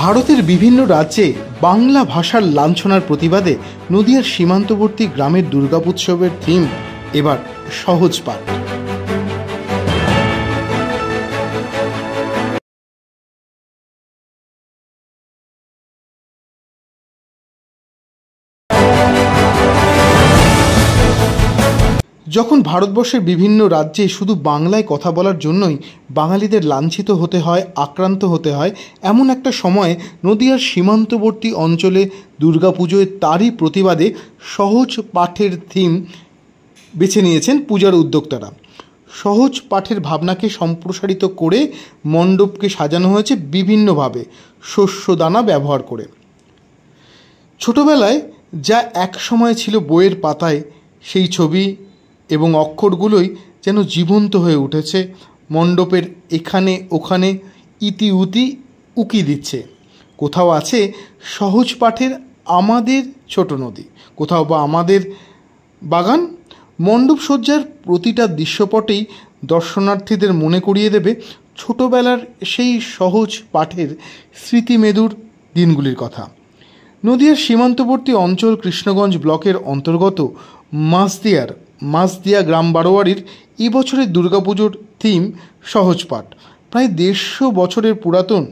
ভারতের বিভিন্ন রাজ্যে বাংলা ভাষার লাঞ্ছনার প্রতিবাদে নদিয়ার সীমান্তবর্তী গ্রামের দুর্গাপুৎসবের থিম এবার সহজ পাঠ। যখন ভারতবর্ষের বিভিন্ন রাজ্যে শুধু বাংলায় কথা বলার জন্যই বাঙালিদের লাঞ্ছিত হতে হয়, আক্রান্ত হতে হয়, এমন একটা সময়ে নদিয়ার সীমান্তবর্তী অঞ্চলে দুর্গাপুজোয় তারই প্রতিবাদে সহজ পাঠের থিম বেছে নিয়েছেন পূজার উদ্যোক্তারা। সহজ পাঠের ভাবনাকে সম্প্রসারিত করে মণ্ডপকে সাজানো হয়েছে বিভিন্নভাবে শস্যদানা ব্যবহার করে। ছোটবেলায় যা এক সময় ছিল বইয়ের পাতায়, সেই ছবি এবং অক্ষরগুলোই যেন জীবন্ত হয়ে উঠেছে, মণ্ডপের এখানে ওখানে ইতি উতি উকি দিচ্ছে। কোথাও আছে সহজ পাঠের আমাদের ছোট নদী, কোথাও বা আমাদের বাগান। মণ্ডপ সজ্জার প্রতিটা দৃশ্যপটেই দর্শনার্থীদের মনে করিয়ে দেবে ছোটবেলার সেই সহজ পাঠের স্মৃতিমেদুর দিনগুলির কথা। নদিয়ার সীমান্তবর্তী অঞ্চল কৃষ্ণগঞ্জ ব্লকের অন্তর্গত মাসদিয়া গ্রাম বারোয়ারির এবছরের দুর্গাপুজোর থিম সহজ পাঠ। প্রায় 150 বছরের পুরাতন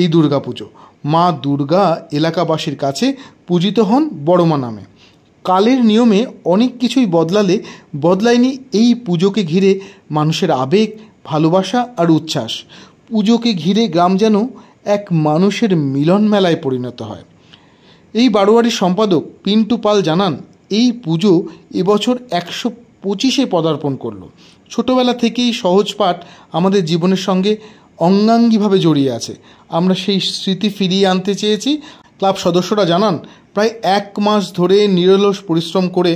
এই দুর্গাপুজো মা দুর্গা এলাকাবাসীর কাছে পূজিত হন বড়মা নামে। কালের নিয়মে অনেক কিছুই বদলায়নি এই পুজোকে ঘিরে মানুষের আবেগ, ভালোবাসা আর উচ্ছ্বাস। পুজোকে ঘিরে গ্রাম যেন এক মানুষের মিলন মেলায় পরিণত হয়। এই বারোয়ারির সম্পাদক পিন্টু পাল জানান, এই পুজো এবছর 125-এ পদার্পণ করলো। ছোটোবেলা থেকেই সহজ পাঠ আমাদের জীবনের সঙ্গে অঙ্গাঙ্গিভাবে জড়িয়ে আছে। আমরা সেই স্মৃতি ফিরিয়ে আনতে চেয়েছি। ক্লাব সদস্যরা জানান, প্রায় 1 মাস ধরে নিরলস পরিশ্রম করে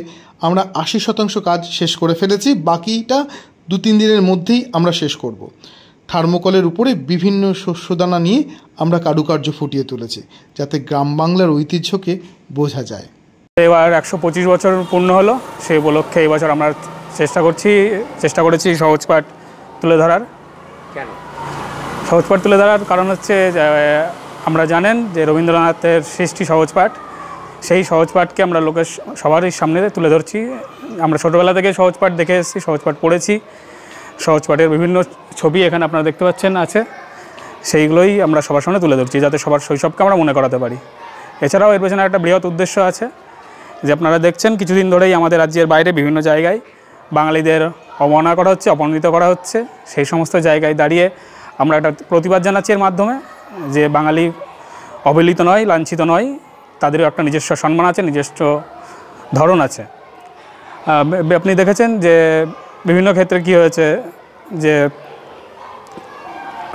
আমরা 80% কাজ শেষ করে ফেলেছি। বাকিটা 2-3 দিনের মধ্যেই আমরা শেষ করব। থার্মোকলের উপরে বিভিন্ন শস্যদানা নিয়ে আমরা কারুকার্য ফুটিয়ে তুলেছি, যাতে গ্রাম বাংলার ঐতিহ্যকে বোঝা যায়। এবার 125 বছর পূর্ণ হলো, সেই উপলক্ষে এবছর আমরা চেষ্টা করেছি সহজ পাঠ তুলে ধরার। কেন সহজ পাঠ তুলে ধরার কারণ হচ্ছে আমরা জানেন যে রবীন্দ্রনাথের সৃষ্টি সহজ পাঠ, সেই সহজ পাঠকে আমরা সবারই সামনে তুলে ধরছি। আমরা ছোটোবেলা থেকে সহজ পাঠ দেখে এসেছি, সহজ পাঠ পড়েছি। সহজ পাঠের বিভিন্ন ছবি এখানে আপনারা দেখতে পাচ্ছেন আছে, সেইগুলোই আমরা সবার সামনে তুলে ধরছি, যাতে সবার শৈশবকে আমরা মনে করাতে পারি। এছাড়াও এর পেছনে একটা বৃহৎ উদ্দেশ্য আছে, যে আপনারা দেখছেন কিছুদিন ধরেই আমাদের রাজ্যের বাইরে বিভিন্ন জায়গায় বাঙালিদের অবমাননা করা হচ্ছে, অপমানিত করা হচ্ছে। সেই সমস্ত জায়গায় দাঁড়িয়ে আমরা একটা প্রতিবাদ জানাচ্ছি এর মাধ্যমে, যে বাঙালি অবহেলিত নয়, লাঞ্ছিত নয়, তাদেরও একটা নিজস্ব সম্মান আছে, নিজস্ব ধরন আছে। আপনি দেখেছেন যে বিভিন্ন ক্ষেত্রে কি হয়েছে, যে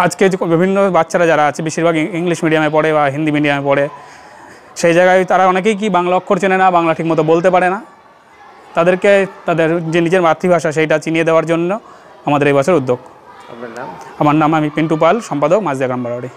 আজকে বিভিন্ন বাচ্চারা যারা আছে বেশিরভাগ ইংলিশ মিডিয়ামে পড়ে বা হিন্দি মিডিয়ামে পড়ে, সেই জায়গায় তারা অনেকেই কি বাংলা অক্ষর চেনে না, বাংলা ঠিকমতো বলতে পারে না। তাদেরকে তাদের যে নিজের মাতৃভাষা সেইটা চিনিয়ে দেওয়ার জন্য আমাদের এই বছর উদ্যোগ। আমার নাম আমি পিন্টু পাল, সম্পাদক মাসদিয়া গ্রাম বারোয়ারি।